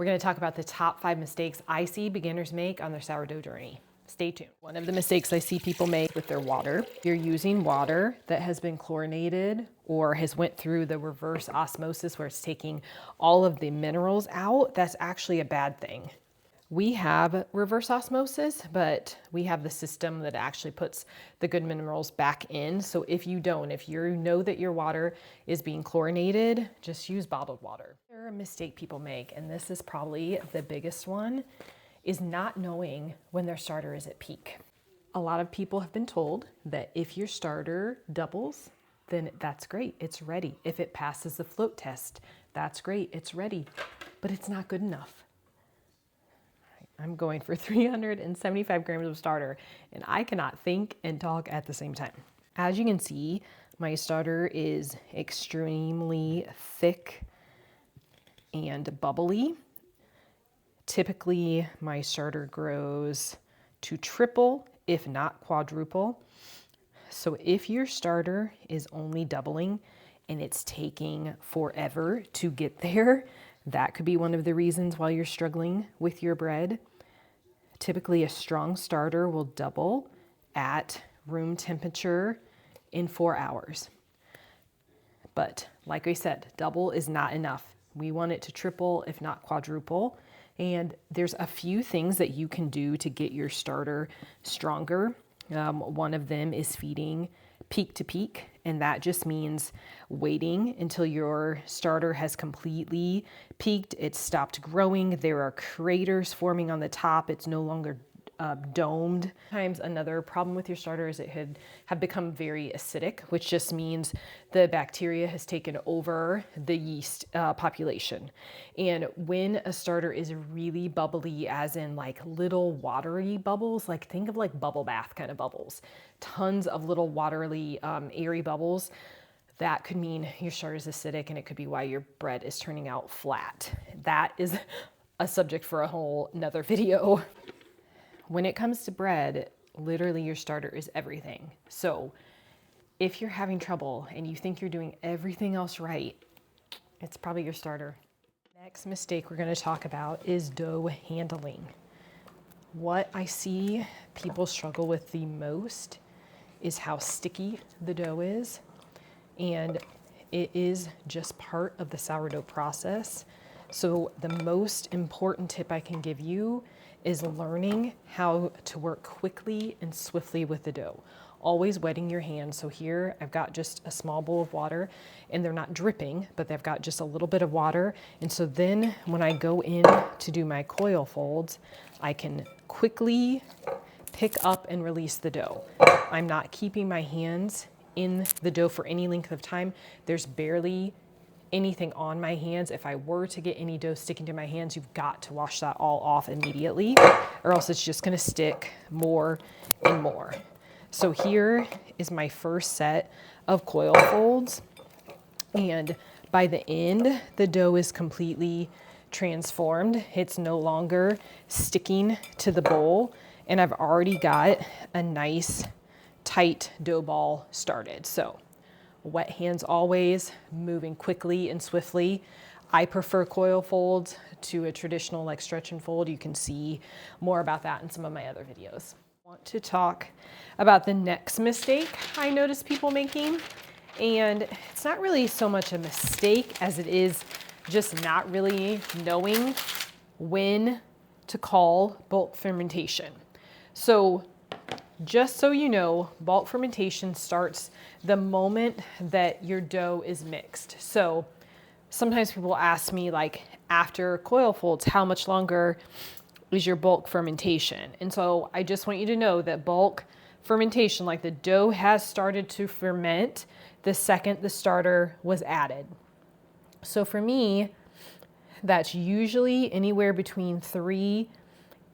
We're going to talk about the top 5 mistakes I see beginners make on their sourdough journey. Stay tuned. One of the mistakes I see people make with their water, you're using water that has been chlorinated or has went through the reverse osmosis where it's taking all of the minerals out. That's actually a bad thing. We have reverse osmosis, but we have the system that actually puts the good minerals back in. So if you don't, if you know that your water is being chlorinated, just use bottled water. Another mistake people make, and this is probably the biggest one, is not knowing when their starter is at peak. A lot of people have been told that if your starter doubles, then that's great, it's ready. If it passes the float test, that's great, it's ready, but it's not good enough. I'm going for 375 grams of starter, and I cannot think and talk at the same time. As you can see, my starter is extremely thick and bubbly. Typically, my starter grows to triple, if not quadruple. So if your starter is only doubling and it's taking forever to get there, that could be one of the reasons why you're struggling with your bread. Typically, a strong starter will double at room temperature in 4 hours. But like I said, double is not enough. We want it to triple, if not quadruple. And there's a few things that you can do to get your starter stronger. One of them is feeding peak to peak, and that just means waiting until your starter has completely peaked. It's stopped growing. There are craters forming on the top. It's no longer domed. Sometimes another problem with your starter is it have become very acidic, which just means the bacteria has taken over the yeast population. And when a starter is really bubbly, as in like little watery bubbles, like think of like bubble bath kind of bubbles, tons of little watery, airy bubbles, that could mean your starter is acidic, and it could be why your bread is turning out flat. That is a subject for a whole nother video. When it comes to bread, literally your starter is everything. So if you're having trouble and you think you're doing everything else right, it's probably your starter. Next mistake we're going to talk about is dough handling. What I see people struggle with the most is how sticky the dough is. And it is just part of the sourdough process. So the most important tip I can give you is learning how to work quickly and swiftly with the dough. Always wetting your hands. So here I've got just a small bowl of water, and they're not dripping, but they've got just a little bit of water. And so then when I go in to do my coil folds, I can quickly pick up and release the dough. I'm not keeping my hands in the dough for any length of time. There's barely anything on my hands. If I were to get any dough sticking to my hands, you've got to wash that all off immediately, or else it's just gonna stick more and more. So here is my first set of coil folds, and by the end, the dough is completely transformed. It's no longer sticking to the bowl, and I've already got a nice tight dough ball started. So wet hands always, moving quickly and swiftly. I prefer coil folds to a traditional like stretch and fold. You can see more about that in some of my other videos. I want to talk about the next mistake I notice people making. And it's not really so much a mistake as it is just not really knowing when to call bulk fermentation. So just so you know, bulk fermentation starts the moment that your dough is mixed. So sometimes people ask me, like, after coil folds, how much longer is your bulk fermentation? And so I just want you to know that bulk fermentation, like the dough has started to ferment the second the starter was added. So for me, that's usually anywhere between 3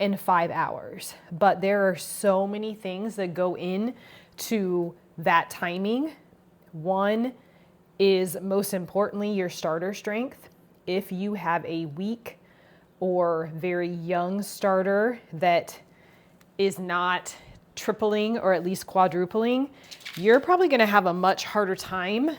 and 5 hours. But there are so many things that go into that timing. One is, most importantly, your starter strength. If you have a weak or very young starter that is not tripling or at least quadrupling, you're probably going to have a much harder time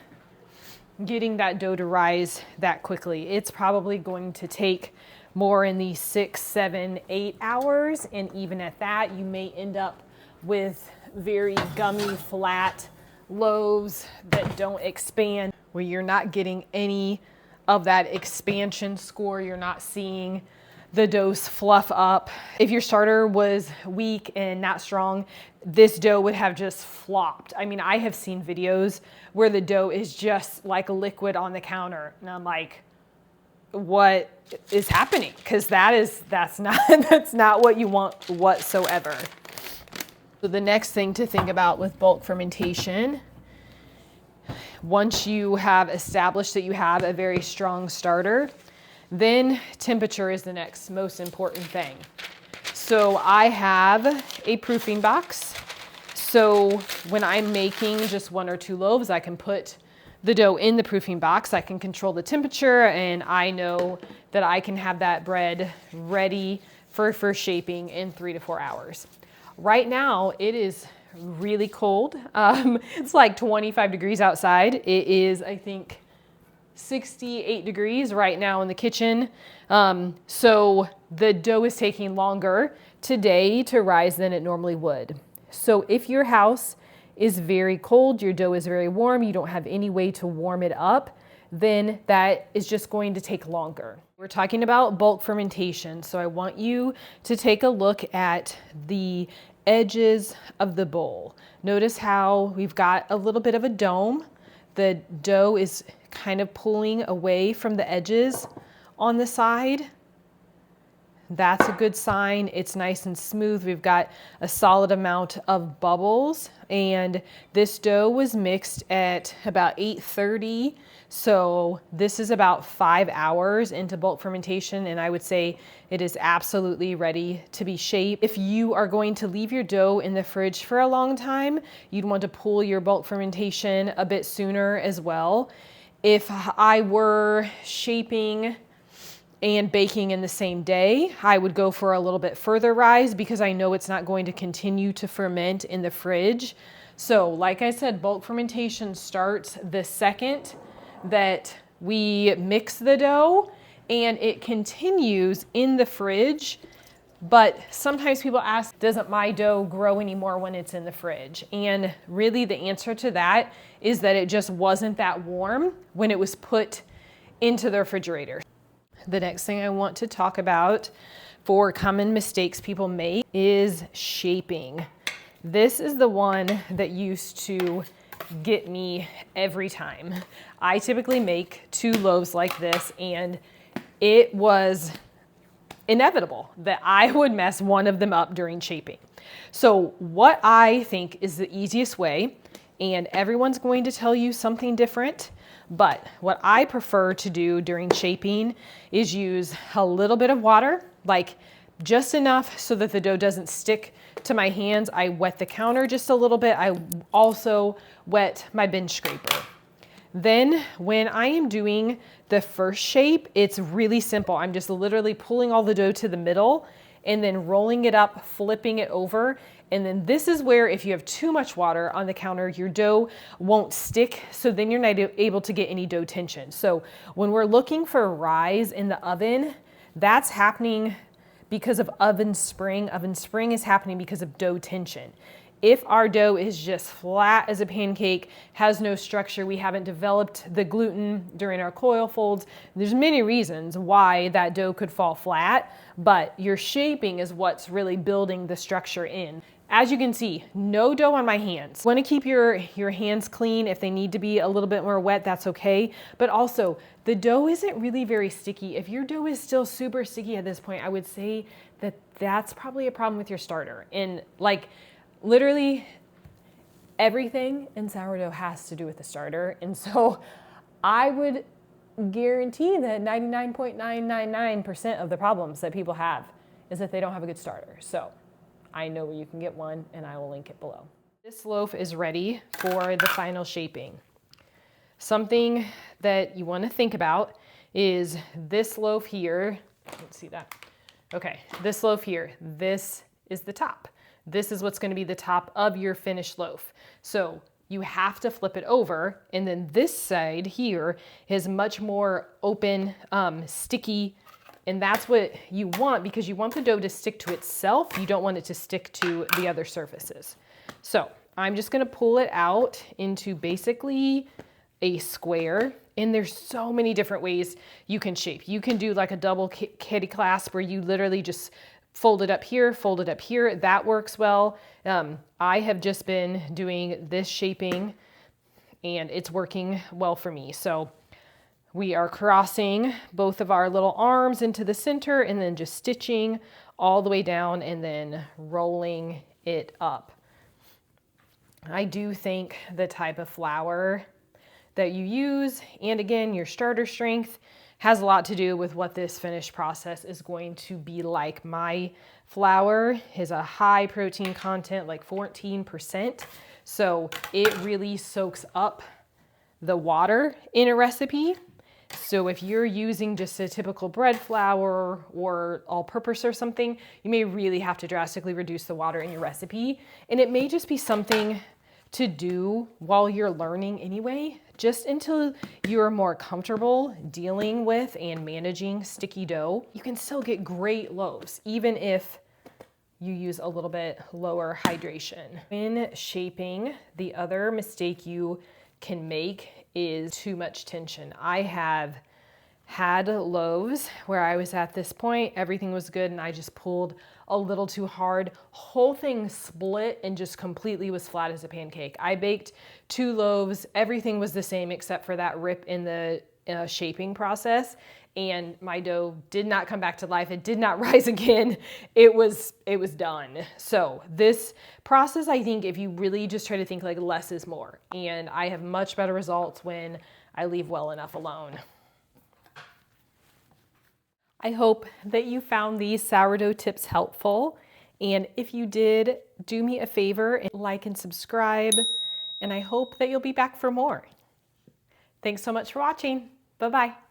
getting that dough to rise that quickly. It's probably going to take more in the 6, 7, 8 hours. And even at that, you may end up with very gummy, flat loaves that don't expand, where you're not getting any of that expansion score. You're not seeing the doughs fluff up. If your starter was weak and not strong, this dough would have just flopped. I mean, I have seen videos where the dough is just like liquid on the counter. And I'm like, what is happening? Because that's not what you want whatsoever. So the next thing to think about with bulk fermentation, once you have established that you have a very strong starter, then temperature is the next most important thing. So I have a proofing box. So when I'm making just 1 or 2 loaves, I can put the dough in the proofing box. I can control the temperature, and I know that I can have that bread ready for shaping in 3 to 4 hours. Right now, it is really cold. It's like 25 degrees outside. It is, I think, 68 degrees right now in the kitchen. So the dough is taking longer today to rise than it normally would. So if your house is very cold, your dough is very warm, you don't have any way to warm it up, then that is just going to take longer. We're talking about bulk fermentation. So I want you to take a look at the edges of the bowl. Notice how we've got a little bit of a dome. The dough is kind of pulling away from the edges on the side. That's a good sign. It's nice and smooth. We've got a solid amount of bubbles, and this dough was mixed at about 8:30. So this is about 5 hours into bulk fermentation, and I would say it is absolutely ready to be shaped. If you are going to leave your dough in the fridge for a long time, you'd want to pull your bulk fermentation a bit sooner as well. If I were shaping and baking in the same day, I would go for a little bit further rise because I know it's not going to continue to ferment in the fridge. So like I said, bulk fermentation starts the second that we mix the dough, and it continues in the fridge. But sometimes people ask, doesn't my dough grow anymore when it's in the fridge? And really the answer to that is that it just wasn't that warm when it was put into the refrigerator. The next thing I want to talk about for common mistakes people make is shaping. This is the one that used to get me every time. I typically make 2 loaves like this, and it was inevitable that I would mess one of them up during shaping. So what I think is the easiest way, and everyone's going to tell you something different, but what I prefer to do during shaping is use a little bit of water, like just enough so that the dough doesn't stick to my hands. I wet the counter just a little bit. I also wet my bench scraper. Then when I am doing the first shape, it's really simple. I'm just literally pulling all the dough to the middle and then rolling it up, flipping it over. And then this is where if you have too much water on the counter, your dough won't stick. So then you're not able to get any dough tension. So when we're looking for a rise in the oven, that's happening because of oven spring. Oven spring is happening because of dough tension. If our dough is just flat as a pancake, has no structure, we haven't developed the gluten during our coil folds, there's many reasons why that dough could fall flat, but your shaping is what's really building the structure in. As you can see, no dough on my hands. Want to keep your hands clean. If they need to be a little bit more wet, that's okay. But also, the dough isn't really very sticky. If your dough is still super sticky at this point, I would say that that's probably a problem with your starter. And like, literally everything in sourdough has to do with the starter. And so I would guarantee that 99.999% of the problems that people have is that they don't have a good starter. So I know where you can get one, and I will link it below. This loaf is ready for the final shaping. Something that you want to think about is this loaf here. Let's see that. Okay, this loaf here, this is the top. This is what's going to be the top of your finished loaf. So you have to flip it over. And then this side here is much more open, sticky. And that's what you want, because you want the dough to stick to itself. You don't want it to stick to the other surfaces. So I'm just gonna pull it out into basically a square. And there's so many different ways you can shape. You can do like a double kitty clasp where you literally just fold it up here, fold it up here. That works well. I have just been doing this shaping and it's working well for me. So we are crossing both of our little arms into the center and then just stitching all the way down and then rolling it up. I do think the type of flour that you use, and again, your starter strength, has a lot to do with what this finished process is going to be like. My flour is a high protein content, like 14%. So it really soaks up the water in a recipe. So if you're using just a typical bread flour or all-purpose or something, you may really have to drastically reduce the water in your recipe. And it may just be something to do while you're learning anyway, just until you're more comfortable dealing with and managing sticky dough. You can still get great loaves, even if you use a little bit lower hydration. When shaping, the other mistake you can make is too much tension. I have had loaves where I was at this point, everything was good, and I just pulled a little too hard. Whole thing split and just completely was flat as a pancake. I baked 2 loaves, everything was the same except for that rip in the shaping process, and my dough did not come back to life. It did not rise again. It was done. So this process, I think, if you really just try to think like less is more, and I have much better results when I leave well enough alone. I hope that you found these sourdough tips helpful. And if you did, do me a favor and like and subscribe. And I hope that you'll be back for more. Thanks so much for watching. Bye-bye.